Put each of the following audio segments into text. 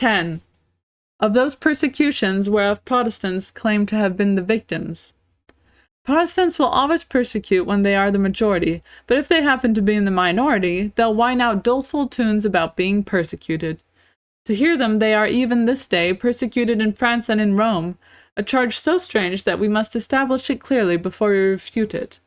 10. Of those persecutions whereof Protestants claim to have been the victims. Protestants will always persecute when they are the majority, but if they happen to be in the minority, they'll whine out doleful tunes about being persecuted. To hear them, they are even this day persecuted in France and in Rome, a charge so strange that we must establish it clearly before we refute it.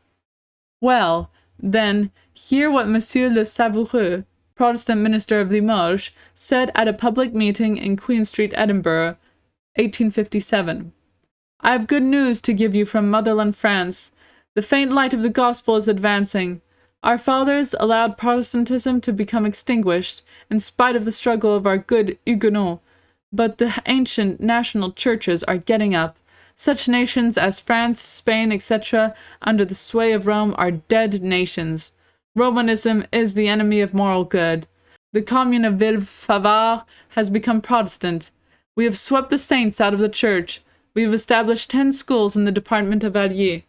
Well, then, hear what Mgr Segur, Protestant minister of Limoges, said at a public meeting in Queen Street, Edinburgh, 1857. I have good news to give you from motherland France. The faint light of the gospel is advancing. Our fathers allowed Protestantism to become extinguished, in spite of the struggle of our good Huguenots, but the ancient national churches are getting up. Such nations as France, Spain, etc., under the sway of Rome, are dead nations. Romanism is the enemy of moral good. The commune of Villefavard has become Protestant. We have swept the saints out of the church. We have established 10 schools in the department of Allier.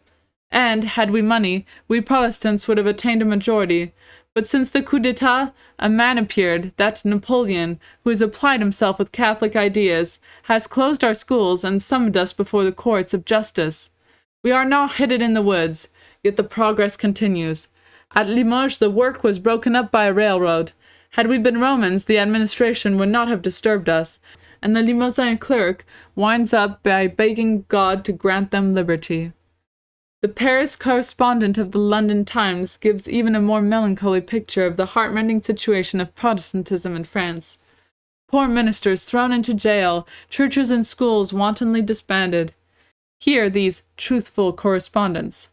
And, had we money, we Protestants would have attained a majority. But since the coup d'etat, a man appeared, that Napoleon, who has applied himself with Catholic ideas, has closed our schools and summoned us before the courts of justice. We are now hidden in the woods, yet the progress continues. At Limoges the work was broken up by a railroad. Had we been Romans, the administration would not have disturbed us, and the Limousin clerk winds up by begging God to grant them liberty. The Paris correspondent of the London Times gives even a more melancholy picture of the heartrending situation of Protestantism in France. Poor ministers thrown into jail, churches and schools wantonly disbanded. Hear these truthful correspondents.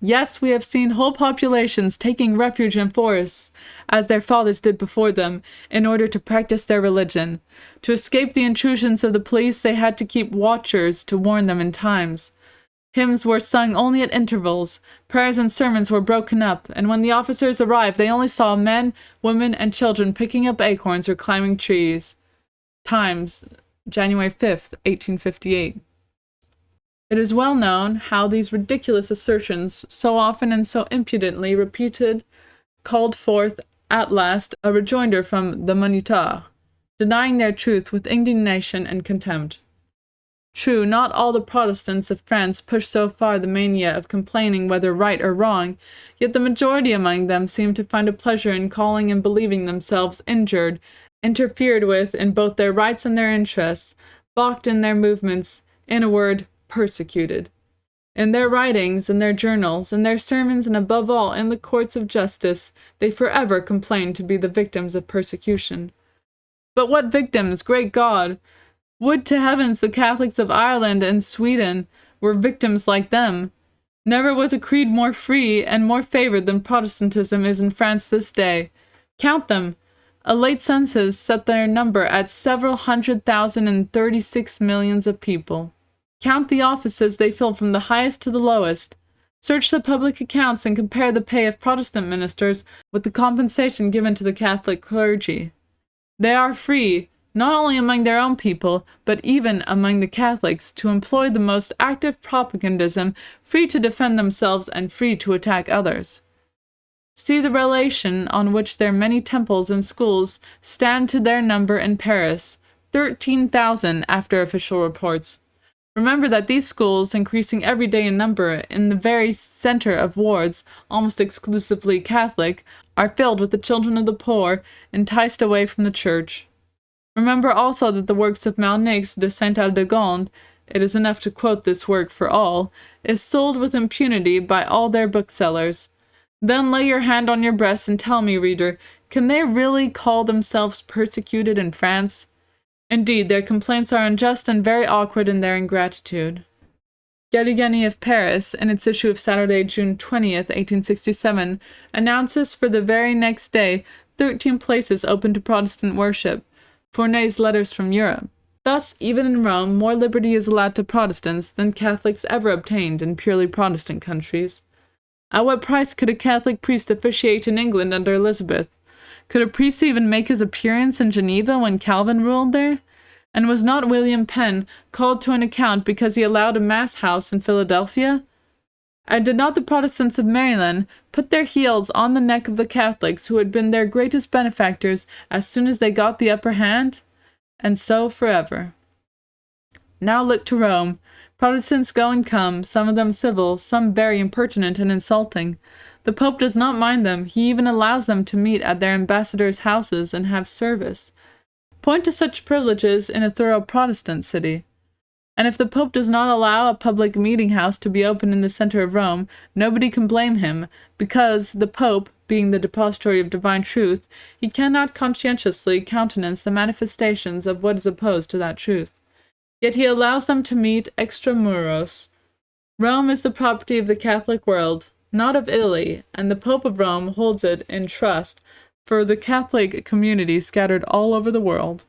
Yes, we have seen whole populations taking refuge in forests, as their fathers did before them, in order to practice their religion. To escape the intrusions of the police, they had to keep watchers to warn them in times. Hymns were sung only at intervals, prayers and sermons were broken up, and when the officers arrived, they only saw men, women, and children picking up acorns or climbing trees. Times, January 5th, 1858. It is well known how these ridiculous assertions, so often and so impudently repeated, called forth, at last, a rejoinder from the Moniteur, denying their truth with indignation and contempt. True, not all the Protestants of France push so far the mania of complaining whether right or wrong, yet the majority among them seem to find a pleasure in calling and believing themselves injured, interfered with in both their rights and their interests, balked in their movements, in a word, persecuted. In their writings, in their journals, in their sermons, and above all in the courts of justice, they forever complain to be the victims of persecution. But what victims, great God! Would to heavens the Catholics of Ireland and Sweden were victims like them! Never was a creed more free and more favored than Protestantism is in France this day. Count them! A late census set their number at several 100,000 and 36 millions of people. Count the offices they fill from the highest to the lowest. Search the public accounts and compare the pay of Protestant ministers with the compensation given to the Catholic clergy. They are free, not only among their own people, but even among the Catholics, to employ the most active propagandism, free to defend themselves and free to attack others. See the relation on which their many temples and schools stand to their number in Paris, 13,000 after official reports. Remember that these schools, increasing every day in number, in the very center of wards, almost exclusively Catholic, are filled with the children of the poor, enticed away from the church. Remember also that the works of Malnix de Saint-Aldegonde, it is enough to quote this work for all, is sold with impunity by all their booksellers. Then lay your hand on your breast and tell me, reader, can they really call themselves persecuted in France? Indeed, their complaints are unjust and very awkward in their ingratitude. Galligani of Paris, in its issue of Saturday, June 20th, 1867, announces for the very next day 13 places open to Protestant worship. Fournet's Letters from Europe. Thus, even in Rome, more liberty is allowed to Protestants than Catholics ever obtained in purely Protestant countries. At what price could a Catholic priest officiate in England under Elizabeth? Could a priest even make his appearance in Geneva when Calvin ruled there? And was not William Penn called to an account because he allowed a mass house in Philadelphia? And did not the Protestants of Maryland put their heels on the neck of the Catholics who had been their greatest benefactors as soon as they got the upper hand? And so forever. Now look to Rome. Protestants go and come, some of them civil, some very impertinent and insulting. The Pope does not mind them. He even allows them to meet at their ambassadors' houses and have service. Point to such privileges in a thorough Protestant city. And if the Pope does not allow a public meeting house to be open in the center of Rome, nobody can blame him, because the Pope, being the depository of divine truth, he cannot conscientiously countenance the manifestations of what is opposed to that truth. Yet he allows them to meet extramuros. Rome is the property of the Catholic world, not of Italy, and the Pope of Rome holds it in trust for the Catholic community scattered all over the world.